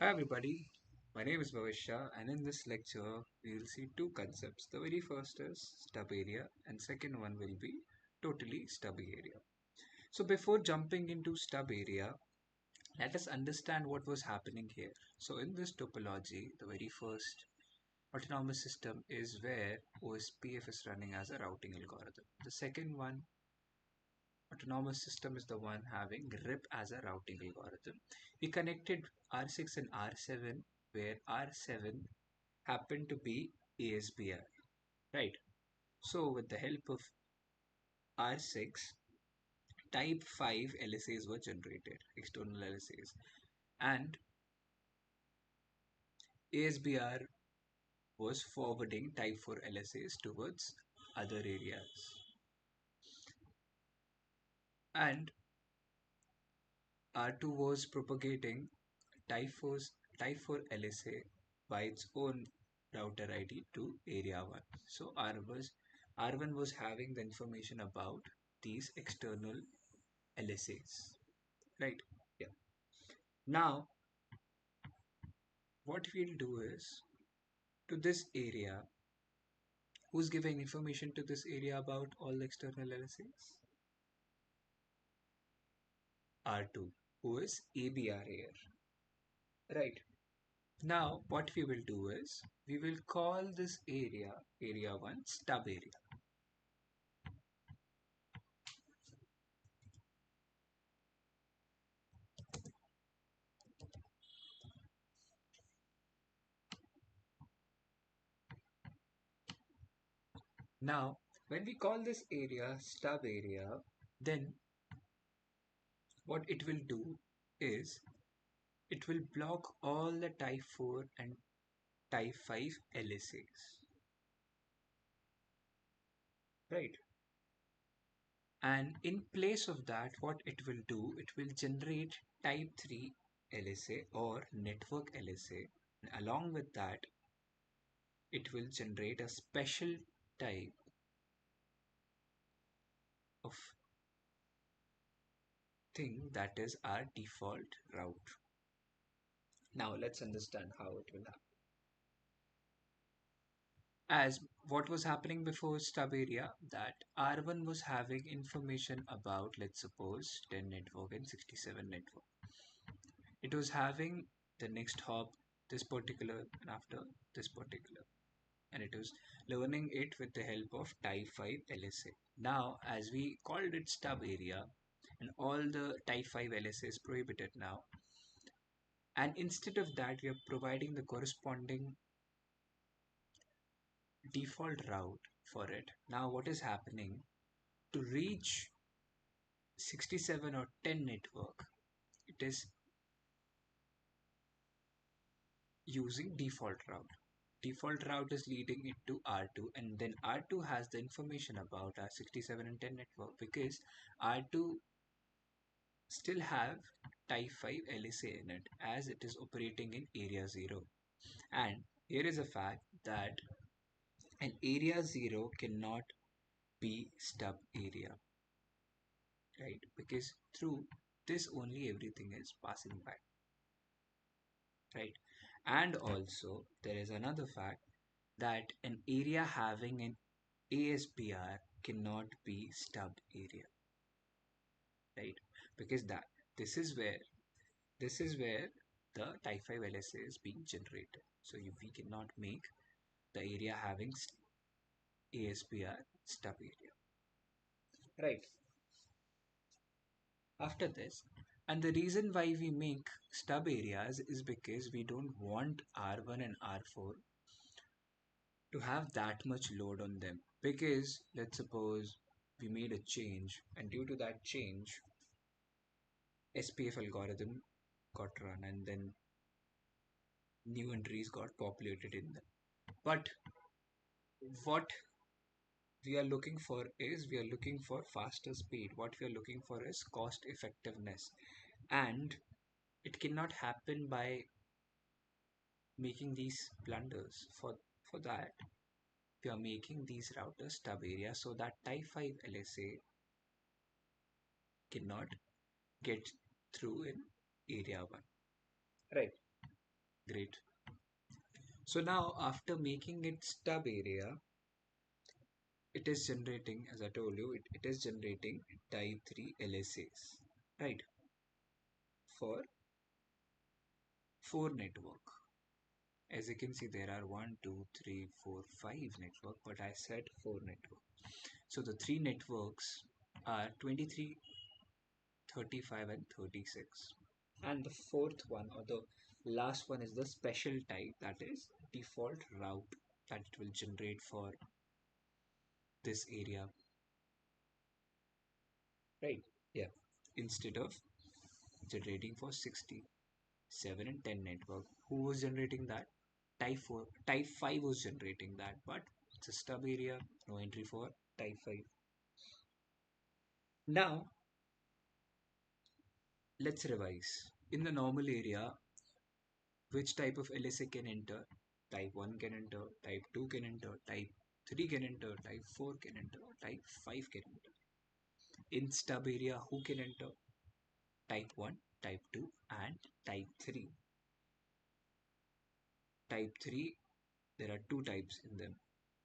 Hi everybody, my name is Bhavishya and in this lecture we will see two concepts. The very first is stub area and second one will be totally stubby area. So before jumping into stub area, let us understand what was happening here. So in this topology, the very first autonomous system is where OSPF is running as a routing algorithm. The second one, autonomous system, is the one having RIP as a routing algorithm. We connected R6 and R7 where R7 happened to be ASBR, right? So with the help of R6, type 5 LSAs were generated, external LSAs, and ASBR was forwarding type 4 LSAs towards other areas. And R2 was propagating type 4, type 4 LSA by its own router ID to area 1. So R1 was having the information about these external LSAs, right? Yeah. Now, what we'll do is to this area, who's giving information to this area about all the external LSAs? R2, who is ABR here, right? Now, what we will do is we will call this area, area 1, stub area. Now, when we call this area stub area, then what it will do is it will block all the type 4 and type 5 LSAs, right? And in place of that, what it will do, it will generate type 3 LSA or network LSA. And along with that, it will generate a special type of thing that is our default route. Now let's understand how it will happen. As what was happening before stub area, that R1 was having information about, let's suppose, 10 network and 67 network. It was having the next hop, this particular, and after this particular. And it was learning it with the help of type 5 LSA. Now, as we called it stub area, and all the type 5 LSA is prohibited now, and instead of that, we are providing the corresponding default route for it. Now, what is happening to reach 67 or 10 network? It is using default route. Default route is leading it to R2, and then R2 has the information about our 67 and 10 network because R2 still have type 5 LSA in it as it is operating in area 0. And here is a fact that an area 0 cannot be stub area, right? Because through this only everything is passing by, right? And also there is another fact that an area having an ASBR cannot be stub area, right? Because that this is where the type 5 LSA is being generated. So we cannot make the area having ASBR stub area, right? After this, and the reason why we make stub areas is because we don't want R1 and R4 to have that much load on them. Because let's suppose we made a change, and due to that change, SPF algorithm got run, and then new entries got populated in them. But what we are looking for is we are looking for faster speed. What we are looking for is cost effectiveness, and it cannot happen by making these blunders. For that, we are making these routers stub area so that type 5 LSA cannot get through in area 1, right? Great. So now after making it stub area, it is generating, as I told you, it is generating type 3 LSAs, right? For 4 network. As you can see, there are 1, 2, 3, 4, 5 network, but I said 4 network. So the 3 networks are 23, 35 and 36. And the fourth one or the last one is the special type, that is default route that it will generate for this area, right? Yeah. Instead of generating for 60, 7 and 10 network, who was generating that? Type 4, type 5 was generating that, but it's a stub area, no entry for type 5. Now let's revise. In the normal area, which type of LSA can enter? Type 1 can enter, type 2 can enter, type 3 can enter, type 4 can enter, type 5 can enter. In stub area, who can enter? Type 1, type 2 and type 3. Type 3, there are two types in them.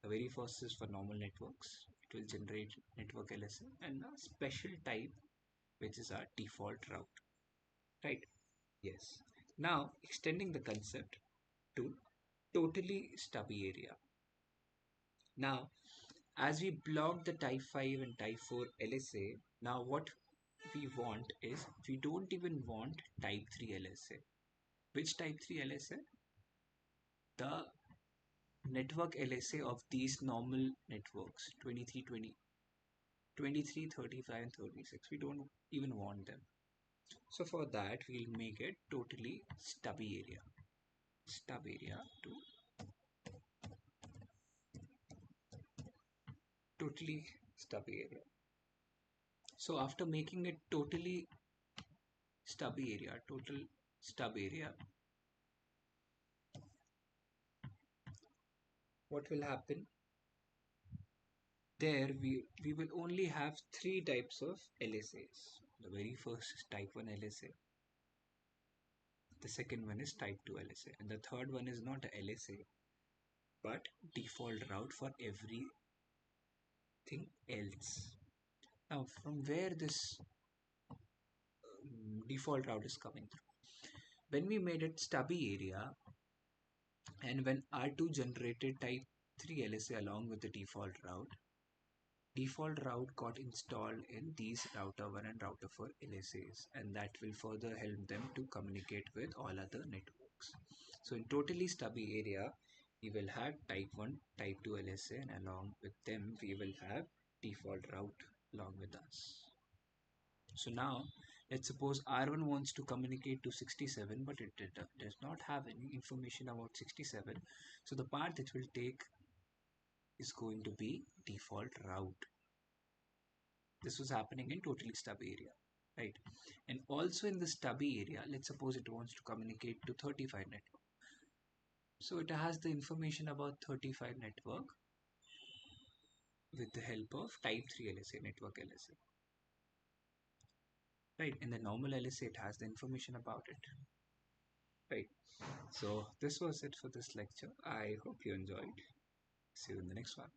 The very first is for normal networks. It will generate network LSA, and a special type which is our default route. Right? Yes. Now extending the concept to totally stubby area. Now as we block the type 5 and type 4 LSA, now what we want is we don't even want type 3 LSA. Which type 3 LSA? The network LSA of these normal networks 23, 20, 23, 35 and 36. We don't even want them. So for that we'll make it totally stubby area. Stub area to totally stubby area. So after making it totally stubby area, total stub area, what will happen? There we will only have three types of LSAs. The very first is type 1 LSA, the second one is type 2 LSA, and the third one is not a LSA but default route for everything else. Now from where this default route is coming through? When we made it stubby area and when R2 generated type 3 LSA along with the default route got installed in these router 1 and router 4 LSAs, and that will further help them to communicate with all other networks. So in totally stubby area, we will have type 1, type 2 LSA, and along with them we will have default route along with us. So now let's suppose R1 wants to communicate to 67, but it does not have any information about 67. So the path it will take is going to be default route. This was happening in totally stubby area, right? And also in the stubby area, let's suppose it wants to communicate to 35 network. So it has the information about 35 network with the help of type 3 LSA, network LSA. Right, in the normal LSA, it has the information about it. Right, so this was it for this lecture. I hope you enjoyed. See you in the next one.